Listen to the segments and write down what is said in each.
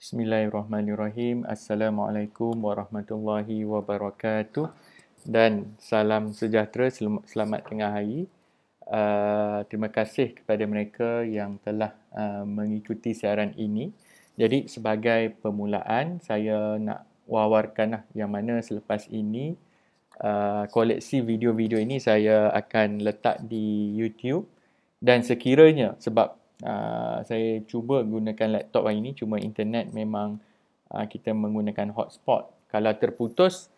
Bismillahirrahmanirrahim. Assalamualaikum warahmatullahi wabarakatuh. Dan salam sejahtera, selamat tengah hari. Terima kasih kepada mereka yang telah mengikuti siaran ini. Jadi sebagai permulaan, saya nak wawarkan yang mana selepas ini koleksi video-video ini saya akan letak di YouTube. Dan sekiranya sebab saya cuba gunakan laptop hari ini, cuma internet memang kita menggunakan hotspot. Kalau terputus,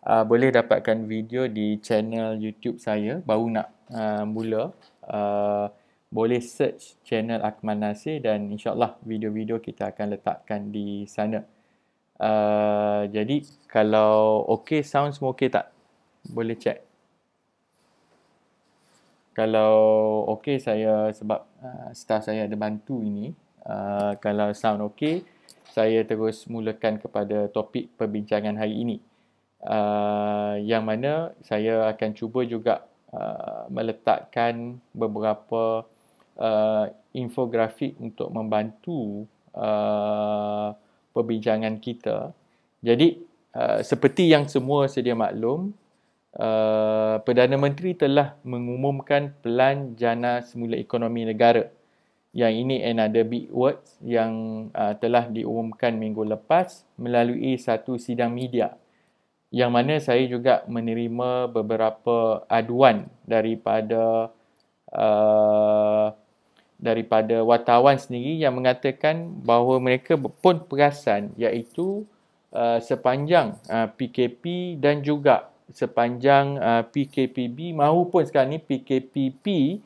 boleh dapatkan video di channel YouTube saya. Baru nak mula, boleh search channel Akmal Nasir dan insyaAllah video-video kita akan letakkan di sana. Jadi kalau okey, sound semua okey tak? Boleh check. Kalau okey, saya sebab staff saya ada bantu ini. Kalau sound okey, saya terus mulakan kepada topik perbincangan hari ini. Yang mana saya akan cuba juga meletakkan beberapa infografik untuk membantu perbincangan kita. Jadi seperti yang semua sedia maklum, Perdana Menteri telah mengumumkan Pelan Jana Semula Ekonomi Negara. Yang ini another big words yang telah diumumkan minggu lepas melalui satu sidang media. Yang mana saya juga menerima beberapa aduan daripada wartawan sendiri yang mengatakan bahawa mereka pun perasan, iaitu sepanjang PKP dan juga sepanjang PKPB maupun sekarang ni PKPP,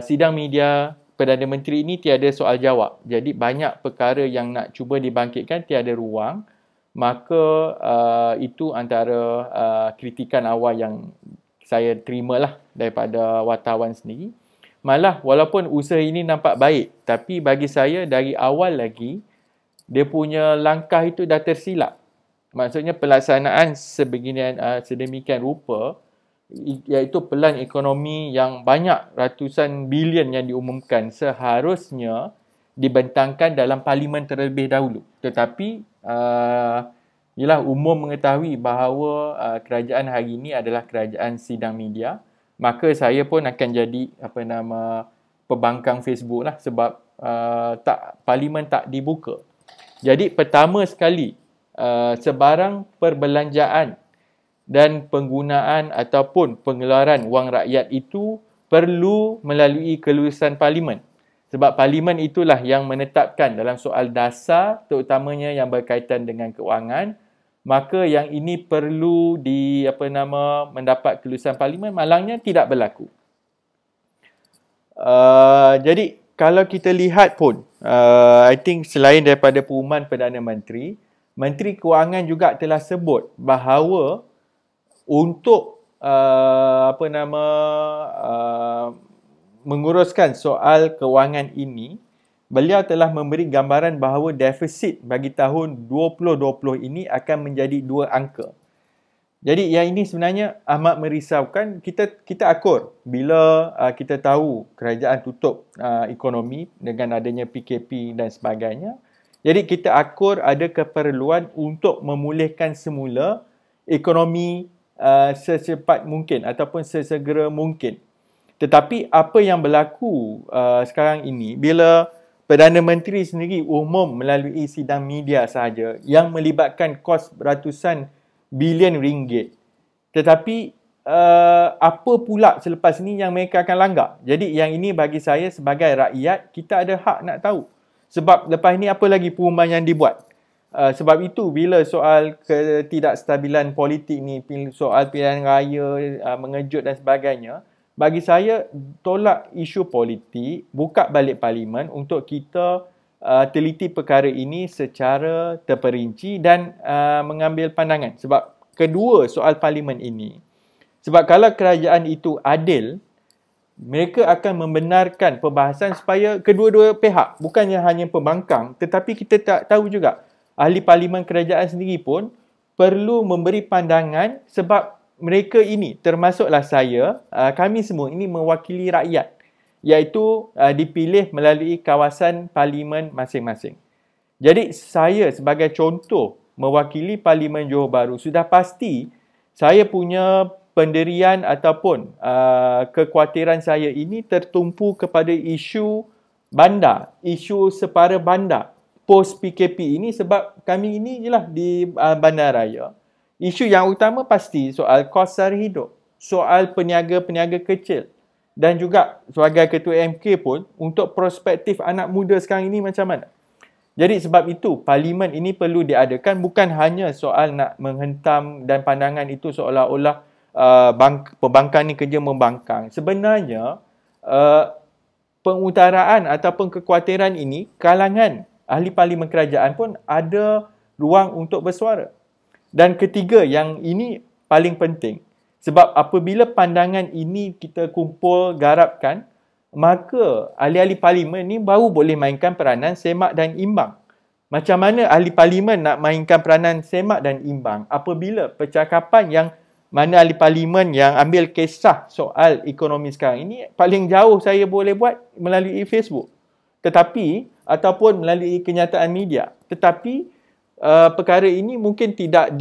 sidang media Perdana Menteri ini tiada soal jawab. Jadi banyak perkara yang nak cuba dibangkitkan tiada ruang. Maka itu antara kritikan awal yang saya terimalah daripada wartawan sendiri. Malah walaupun usaha ini nampak baik, tapi bagi saya dari awal lagi dia punya langkah itu dah tersilap. Maksudnya pelaksanaan sedemikian rupa, iaitu pelan ekonomi yang banyak ratusan bilion yang diumumkan seharusnya dibentangkan dalam parlimen terlebih dahulu. Tetapi ialah umum mengetahui bahawa kerajaan hari ini adalah kerajaan sidang media. Maka saya pun akan jadi pembangkang Facebook lah sebab parlimen tak dibuka. Jadi pertama sekali, sebarang perbelanjaan dan penggunaan ataupun pengeluaran wang rakyat itu perlu melalui kelulusan parlimen. Sebab parlimen itulah yang menetapkan dalam soal dasar, terutamanya yang berkaitan dengan keuangan. Maka yang ini perlu mendapat kelulusan parlimen, malangnya tidak berlaku. Jadi kalau kita lihat pun, I think selain daripada pengumuman Perdana Menteri, Menteri Kewangan juga telah sebut bahawa untuk menguruskan soal kewangan ini, beliau telah memberi gambaran bahawa defisit bagi tahun 2020 ini akan menjadi 2 angka. Jadi yang ini sebenarnya amat merisaukan. Kita akur bila kita tahu kerajaan tutup ekonomi dengan adanya PKP dan sebagainya. Jadi kita akur ada keperluan untuk memulihkan semula ekonomi secepat mungkin ataupun sesegera mungkin. Tetapi apa yang berlaku sekarang ini, bila Perdana Menteri sendiri umum melalui sidang media sahaja yang melibatkan kos beratusan bilion ringgit. Tetapi apa pula selepas ini yang mereka akan langgar? Jadi yang ini bagi saya sebagai rakyat, kita ada hak nak tahu. Sebab lepas ni apa lagi pengumuman yang dibuat? Sebab itu bila soal ketidakstabilan politik ni, soal pilihan raya mengejut dan sebagainya, bagi saya tolak isu politik, buka balik parlimen untuk kita teliti perkara ini secara terperinci dan mengambil pandangan. Sebab kedua soal parlimen ini, sebab kalau kerajaan itu adil, mereka akan membenarkan perbahasan supaya kedua-dua pihak, bukannya hanya pembangkang, tetapi kita tak tahu juga ahli parlimen kerajaan sendiri pun perlu memberi pandangan sebab mereka ini, termasuklah saya, kami semua ini mewakili rakyat, iaitu dipilih melalui kawasan parlimen masing-masing. Jadi saya sebagai contoh mewakili Parlimen Johor Bahru, sudah pasti saya punya pendirian ataupun kekhawatiran saya ini tertumpu kepada isu bandar, isu separa bandar post PKP ini, sebab kami ini jelah di bandaraya. Isu yang utama pasti soal kos sara hidup, soal peniaga-peniaga kecil, dan juga sebagai ketua MK pun untuk perspektif anak muda sekarang ini macam mana. Jadi sebab itu parlimen ini perlu diadakan, bukan hanya soal nak menghentam dan pandangan itu seolah-olah pembangkang ni kerja membangkang. Sebenarnya pengutaraan ataupun kekhawatiran ini kalangan ahli parlimen kerajaan pun ada ruang untuk bersuara. Dan ketiga, yang ini paling penting, sebab apabila pandangan ini kita kumpul garapkan, maka ahli-ahli parlimen ni baru boleh mainkan peranan semak dan imbang. Macam mana ahli parlimen nak mainkan peranan semak dan imbang apabila percakapan yang mana ahli parlimen yang ambil kisah soal ekonomi sekarang ini, paling jauh saya boleh buat melalui Facebook, tetapi ataupun melalui kenyataan media. Tetapi perkara ini mungkin tidak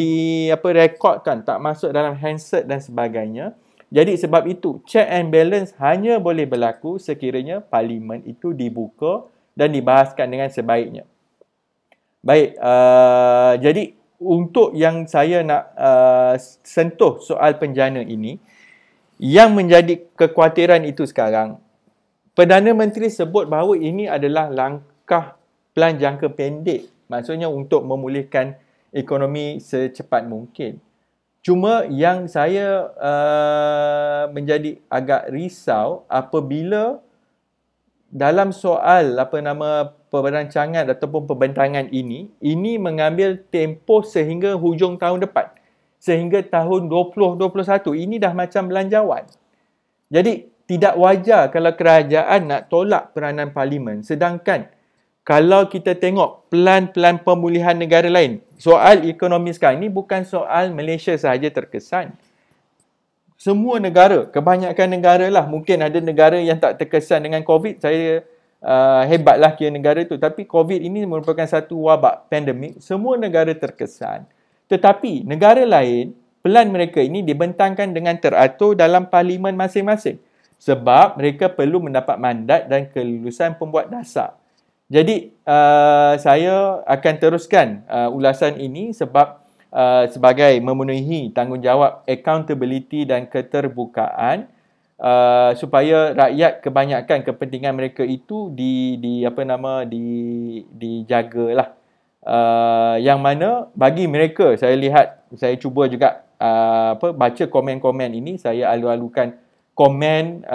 rekodkan, tak masuk dalam handset dan sebagainya. Jadi sebab itu check and balance hanya boleh berlaku sekiranya parlimen itu dibuka dan dibahaskan dengan sebaiknya. Baik, jadi untuk yang saya nak sentuh soal penjana ini, yang menjadi kekhawatiran itu sekarang, Perdana Menteri sebut bahawa ini adalah langkah pelan jangka pendek, maksudnya untuk memulihkan ekonomi secepat mungkin. Cuma yang saya menjadi agak risau apabila dalam soal perancangan ataupun pembentangan ini mengambil tempoh sehingga hujung tahun depan. Sehingga tahun 2021 ini dah macam belanjawan. Jadi tidak wajar kalau kerajaan nak tolak peranan parlimen, sedangkan kalau kita tengok pelan-pelan pemulihan negara lain, soal ekonomi sekarang ini bukan soal Malaysia sahaja terkesan. Semua negara, kebanyakan negara lah, mungkin ada negara yang tak terkesan dengan COVID, saya hebatlah kira negara itu. Tapi COVID ini merupakan satu wabak pandemik, semua negara terkesan. Tetapi negara lain, pelan mereka ini dibentangkan dengan teratur dalam parlimen masing-masing. Sebab mereka perlu mendapat mandat dan kelulusan pembuat dasar. Jadi saya akan teruskan ulasan ini sebab sebagai memenuhi tanggungjawab accountability dan keterbukaan supaya rakyat kebanyakan kepentingan mereka itu dijagalah. Yang mana bagi mereka, saya lihat, saya cuba juga baca komen-komen ini, saya alu-alukan komen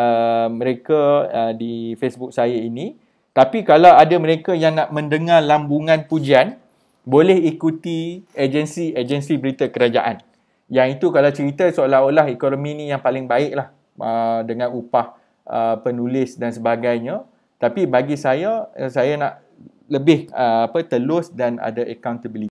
mereka di Facebook saya ini. Tapi kalau ada mereka yang nak mendengar lambungan pujian, boleh ikuti agensi berita kerajaan. Yang itu kalau cerita seolah-olah ekonomi ni yang paling baik lah, dengan upah penulis dan sebagainya. Tapi bagi saya nak lebih telus dan ada accountability.